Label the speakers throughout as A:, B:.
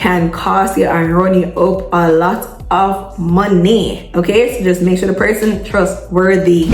A: can cost you and run you up a lot of money. Okay, so just make sure the person trustworthy.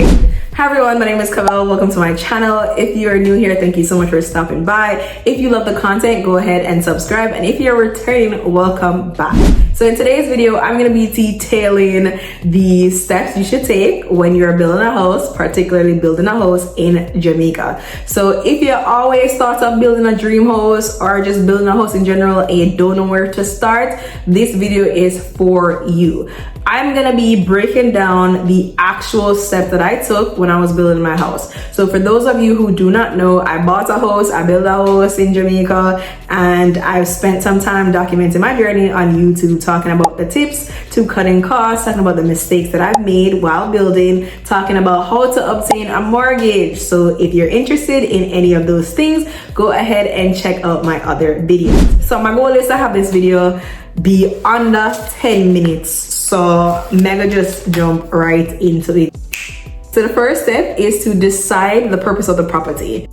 A: Hi everyone, my name is Cavell. Welcome to my channel. If you are new here, thank you so much for stopping by. If you love the content, go ahead and subscribe, and if you're returning, welcome back. So in today's video, I'm going to be detailing the steps you should take when you're building a house, particularly building a house in Jamaica. So if you always thought of building a dream house or just building a house in general and you don't know where to start, this video is for you. I'm gonna be breaking down the actual step that I took when I was building my house. So for those of you who do not know, I bought a house, I built a house in Jamaica, and I've spent some time documenting my journey on YouTube, talking about the tips to cutting costs, talking about the mistakes that I've made while building, talking about how to obtain a mortgage. So if you're interested in any of those things, go ahead and check out my other videos. So my goal is to have this video be under 10 minutes. So mega just jump right into it. So the first step is to decide the purpose of the property.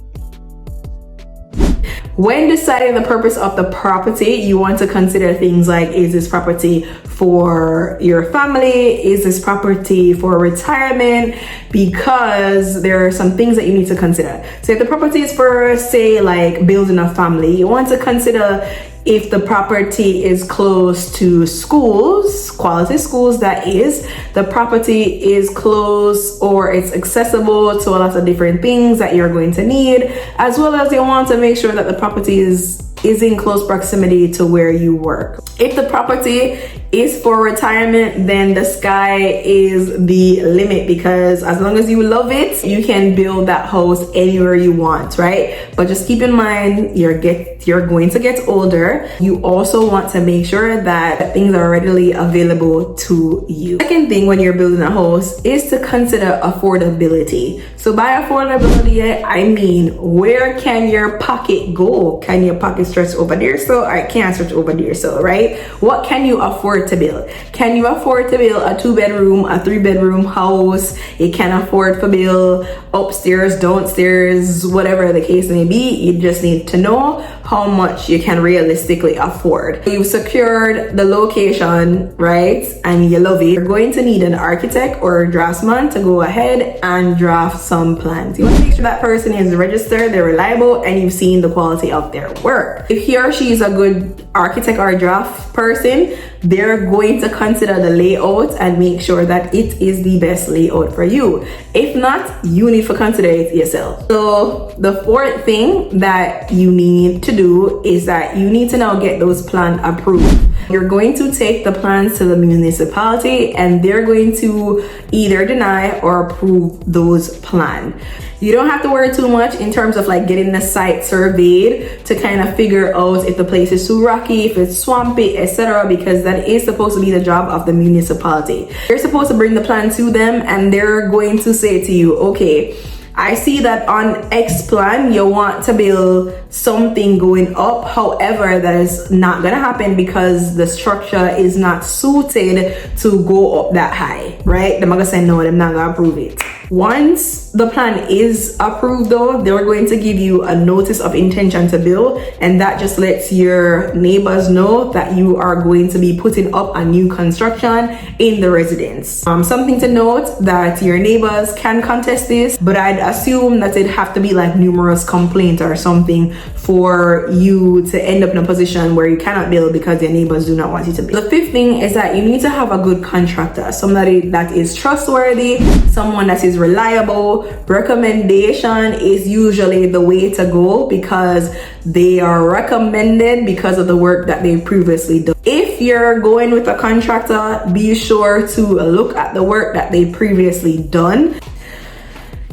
A: When deciding the purpose of the property, you want to consider things like, is this property for your family? Is this property for retirement? Because there are some things that you need to consider. So if the property is for, say, like building a family, you want to consider if the property is close to schools, quality schools that is, the property is close or it's accessible to a lot of different things that you're going to need, as well as you want to make sure that the property is in close proximity to where you work. If the property is for retirement, then the sky is the limit, because as long as you love it, you can build that house anywhere you want, right? But just keep in mind, you're going to get older. You also want to make sure that things are readily available to you. Second thing when you're building a house is to consider affordability. So by affordability, I mean, where can your pocket go? Can your pocket stretch over there so, or it can't stretch over there so, right? What can you afford to build? Can you afford to build a 2-bedroom, a 3-bedroom house? You can afford to build upstairs, downstairs, whatever the case may be. You just need to know how much you can realistically afford. You've secured the location, right? And you love it. You're going to need an architect or a draftsman to go ahead and draft some plans. You want to make sure that person is registered, they're reliable, and you've seen the quality of their work. If he or she is a good architect or a draft person, they're going to consider the layout and make sure that it is the best layout for you. If not, you need to consider it yourself. So the fourth thing that you need to do is that you need to now get those plans approved. You're going to take the plans to the municipality, and they're going to either deny or approve those plans. You don't have to worry too much in terms of like getting the site surveyed to kind of figure out if the place is too rocky, if it's swampy, etc., because that is supposed to be the job of the municipality. You're supposed to bring the plan to them, and they're going to say to you, okay, I see that on X plan you want to build something going up. However, that is not gonna happen because the structure is not suited to go up that high, right? They're gonna say no, they're not gonna approve it. Once the plan is approved though, they're going to give you a notice of intention to build, and that just lets your neighbors know that you are going to be putting up a new construction in the residence. Something to note, that your neighbors can contest this, but I'd assume that it'd have to be like numerous complaints or something for you to end up in a position where you cannot build because your neighbors do not want you to build. The fifth thing is that you need to have a good contractor, somebody that is trustworthy, someone that is reliable. Recommendation is usually the way to go because they are recommended because of the work that they've previously done. If you're going with a contractor, be sure to look at the work that they previously done.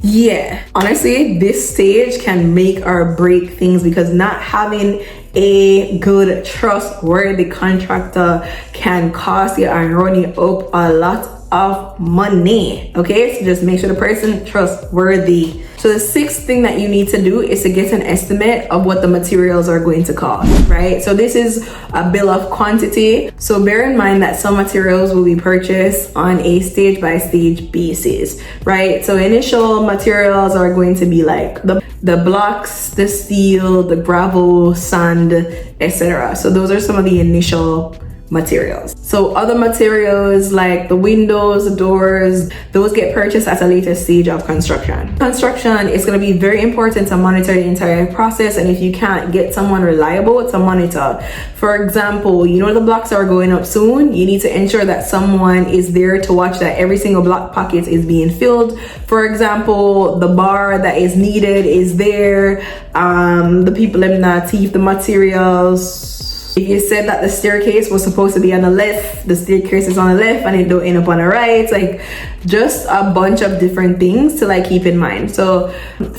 A: Yeah, honestly, this stage can make or break things, because not having a good trustworthy contractor can cost you and run you up a lot of money. Okay, so just make sure the person trustworthy. So the sixth thing that you need to do is to get an estimate of what the materials are going to cost, right? So this is a bill of quantity. So bear in mind that some materials will be purchased on a stage by stage basis, right? So initial materials are going to be like the the blocks, the steel, the gravel, sand, etc. So those are some of the initial materials. So other materials like the windows, the doors, those get purchased at a later stage of construction. Construction is going to be very important to monitor the entire process, and if you can't get someone reliable to monitor, for example, you know the blocks are going up soon, you need to ensure that someone is there to watch that every single block pocket is being filled. For example, the bar that is needed is there, the people in that thief the materials. If you said that the staircase was supposed to be on the left, the staircase is on the left and it don't end up on the right. Like, just a bunch of different things to like keep in mind. So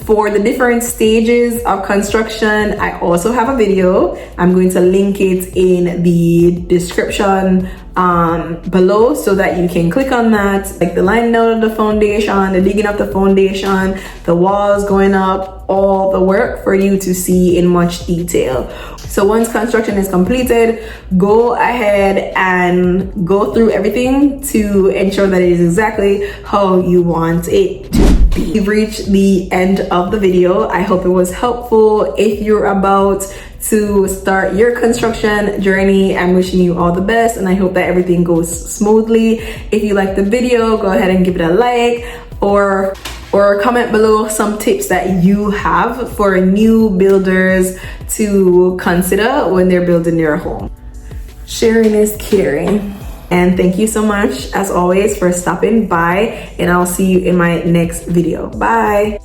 A: for the different stages of construction, I also have a video. I'm going to link it in the description below so that you can click on that, like the line down of the foundation, the digging up the foundation, the walls going up, all the work for you to see in much detail. So once construction is completed, go ahead and go through everything to ensure that it is exactly how you want it to be. We've reached the end of the video. I hope it was helpful. If you're about to start your construction journey, I'm wishing you all the best and I hope that everything goes smoothly. If you like the video, go ahead and give it a like, or comment below some tips that you have for new builders to consider when they're building their home. Sharing is caring. And thank you so much, as always, for stopping by, and I'll see you in my next video. Bye.